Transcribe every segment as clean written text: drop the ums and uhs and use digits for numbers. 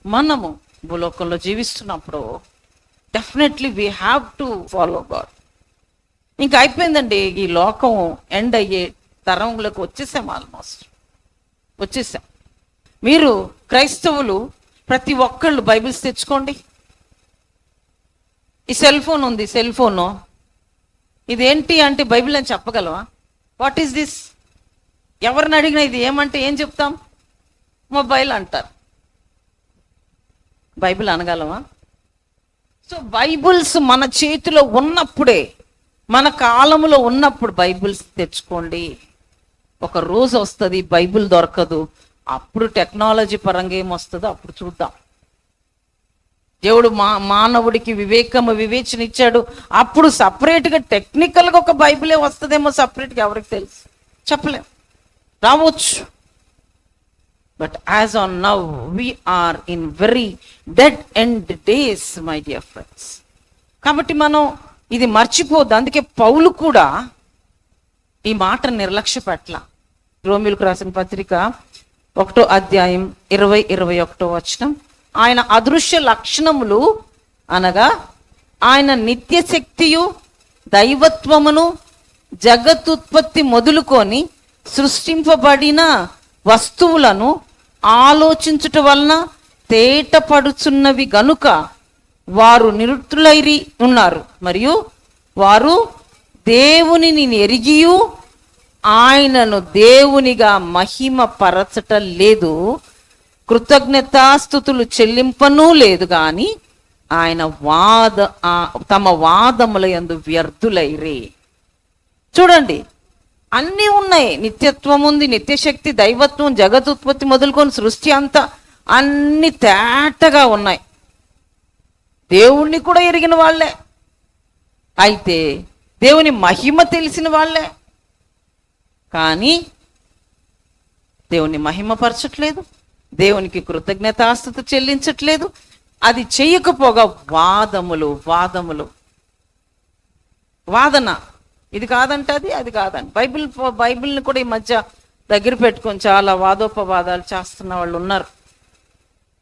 మనము భూలోకంలో జీవిస్తున్నప్పుడు definitely we have to follow God. ఇంకా అయిపోయిందండి, ఈ లోకం ఎండ్ అయ్యే తరంలోకి వచ్చేసాం, ఆల్మోస్ట్ వచ్చేసాం. మీరు క్రైస్తవులు ప్రతి ఒక్కళ్ళు బైబిల్స్ తెచ్చుకోండి. ఈ సెల్ ఫోన్ ఉంది, సెల్ ఫోను ఇదేంటి అంటే బైబిల్ అని చెప్పగలవా? What is this? ఎవరిని అడిగినా ఇది ఏమంటే ఏం చెప్తాం? మొబైల్ అంటారు. బైబిల్ అనగలమా? సో బైబిల్స్ మన చేతిలో ఉన్నప్పుడే, మన కాలంలో ఉన్నప్పుడు బైబిల్స్ తెచ్చుకోండి. ఒక రోజు వస్తుంది బైబిల్ దొరకదు, అప్పుడు టెక్నాలజీ పరంగా ఏమొస్తుందో అప్పుడు చూద్దాం. దేవుడు మానవుడికి వివేచన ఇచ్చాడు, అప్పుడు సపరేట్గా టెక్నికల్గా ఒక బైబిలే వస్తుందేమో సపరేట్గా, ఎవరికి తెలుసు? చెప్పలేం, రావచ్చు. But as on now we are in very dead end days my dear friends. కాబట్టి మనం ఇది మర్చిపోద్దు. అందుకే పౌలు కూడా ఈ మాట నిర్లక్ష్య పట్ల. రోమిలకు రాసిన పత్రిక 1వ అధ్యాయం 20-21 వచనం, ఆయన అదృశ్య లక్షణములు అనగా ఆయన నిత్య శక్తియు దైవత్వమును జగత్తుత్పత్తి మొదలుకొని సృష్టింపబడిన వస్తువులను ఆలోచించుట వలన తేటపడుచున్నవి గనుక వారు నిరుత్తులైరి ఉన్నారు. మరియు వారు దేవునిని ఎరిగియు ఆయనను దేవునిగా మహిమ పరచట లేదు, కృతజ్ఞతాస్తుతులు చెల్లింపనూ లేదు, కానీ ఆయన తమ వాదముల యందు వ్యర్థులైరే. చూడండి, అన్నీ ఉన్నాయి. నిత్యత్వం ఉంది, నిత్యశక్తి, దైవత్వం, జగతుత్పత్తి మొదలుకొని సృష్టి అంతా అన్ని తేటగా ఉన్నాయి. దేవుణ్ణి కూడా ఎరిగిన వాళ్ళే, అయితే దేవుని మహిమ తెలిసిన వాళ్ళే, కానీ దేవుని మహిమపరచట్లేదు, దేవునికి కృతజ్ఞతాస్తుతి చెల్లించట్లేదు. అది చెయ్యకపోగా వాదన, ఇది కాదంట, అది కాదంట. బైబిల్ని కూడా ఈ మధ్య దగ్గర పెట్టుకొని చాలా వాదోపవాదాలు చేస్తున్న వాళ్ళు ఉన్నారు.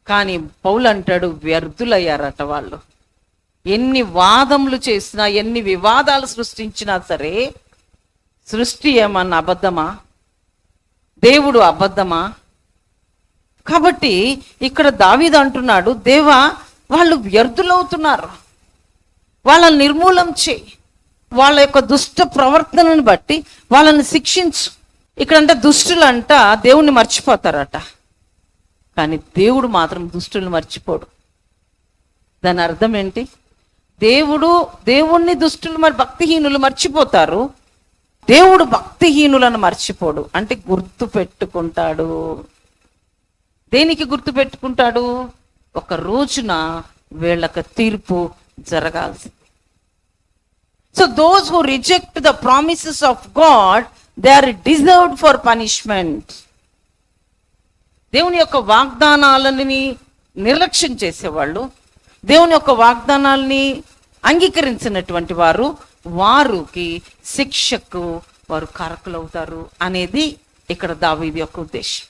కానీ పౌలు అంటాడు, వ్యర్థులయ్యారట వాళ్ళు. ఎన్ని వాదములు చేసినా, ఎన్ని వివాదాలు సృష్టించినా సరే, సృష్టి ఏమన్నా అబద్ధమా? దేవుడు అబద్ధమా? కాబట్టి ఇక్కడ దావీదు అంటున్నాడు, దేవా వాళ్ళు వ్యర్థులవుతున్నారు, వాళ్ళని నిర్మూలం చేయి, వాళ్ళ యొక్క దుష్ట ప్రవర్తనను బట్టి వాళ్ళని శిక్షించు. ఇక్కడంటే దుష్టులంట దేవుణ్ణి మర్చిపోతారట, కానీ దేవుడు మాత్రం దుష్టులను మర్చిపోడు. దాని అర్థం ఏంటి? దేవుణ్ణి దుష్టులు భక్తిహీనులు మర్చిపోతారు, దేవుడు భక్తిహీనులను మర్చిపోడు. అంటే గుర్తు పెట్టుకుంటాడు. దేనికి గుర్తు పెట్టుకుంటాడు? ఒక రోజున వీళ్ళకి తీర్పు జరగాల్సింది. So those who reject the promises of God, they are deserved for punishment. దేవుని యొక్క వాగ్దానాలని నిర్లక్ష్యం చేసేవాళ్ళు, దేవుని యొక్క వాగ్దానాలని అంగీకరించినటువంటి వారికి శిక్షకు వారు కారకులవుతారు అనేది ఇక్కడ దావీదు యొక్క ఉద్దేశం.